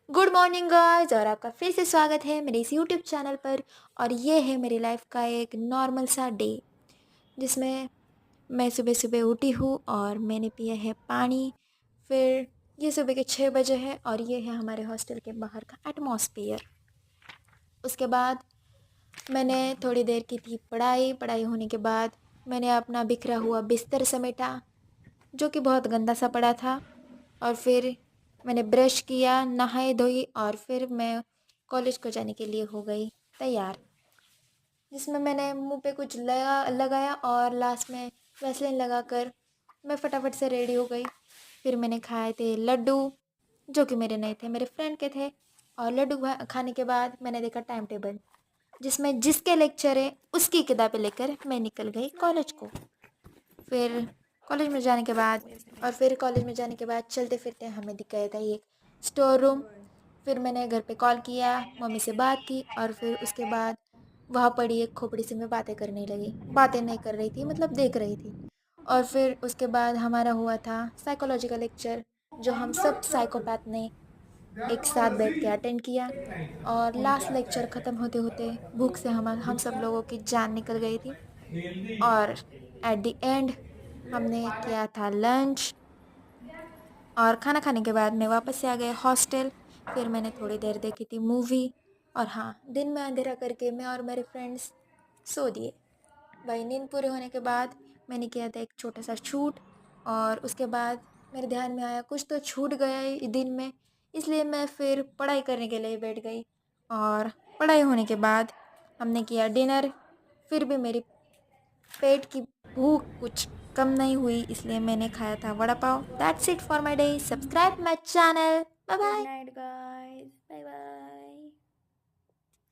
Good morning guys और आपका फिर से स्वागत है मेरे इस यूट्यूब चैनल पर। और ये है मेरी लाइफ का एक नॉर्मल सा डे जिसमें मैं सुबह सुबह उठी हूँ और मैंने पिया है पानी। फिर ये सुबह के 6 बजे है और ये है हमारे हॉस्टल के बाहर का एटमॉस्फेयर। उसके बाद मैंने थोड़ी देर की थी पढ़ाई पढ़ाई होने के बाद मैंने अपना बिखरा हुआ बिस्तर समेटा जो कि बहुत गंदा सा पड़ा था। और फिर मैंने ब्रश किया, नहाई धोई और फिर मैं कॉलेज को जाने के लिए हो गई तैयार। जिसमें मैंने मुंह पे कुछ लगाया और लास्ट में वैसलीन लगाकर मैं फटाफट से रेडी हो गई। फिर मैंने खाए थे लड्डू जो कि मेरे नहीं थे, मेरे फ्रेंड के थे। और लड्डू खाने के बाद मैंने देखा टाइम टेबल जिसमें जिसके लेक्चर है उसकी किताबें लेकर मैं निकल गई कॉलेज को। फिर कॉलेज में जाने के बाद फिर कॉलेज में जाने के बाद चलते फिरते हमें दिख गया था एक स्टोर रूम। फिर मैंने घर पे कॉल किया, मम्मी से बात की और फिर उसके बाद वहाँ पड़ी एक खोपड़ी से मैं बातें करने लगी। बातें नहीं कर रही थी, मतलब देख रही थी। और फिर उसके बाद हमारा हुआ था साइकोलॉजी का लेक्चर जो हम सब साइकोपैथ ने एक साथ बैठ के अटेंड किया। और लास्ट लेक्चर ख़त्म होते होते भूख से हम सब लोगों की जान निकल गई थी। और एट द एंड हमने किया था लंच और खाना खाने के बाद मैं वापस से आ गए हॉस्टल। फिर मैंने थोड़ी देर देखी थी मूवी और हाँ, दिन में अंधेरा करके मैं और मेरे फ्रेंड्स सो दिए। भाई नींद पूरे होने के बाद मैंने किया था एक छोटा सा शूट। और उसके बाद मेरे ध्यान में आया कुछ तो छूट गया है दिन में, इसलिए मैं फिर पढ़ाई करने के लिए बैठ गई। और पढ़ाई होने के बाद हमने किया डिनर। फिर भी मेरी पेट की भूख कुछ कम नहीं हुई, इसलिए मैंने खाया था vada pav. That's it for my day. Subscribe my channel. Bye Good bye. night, guys. Bye.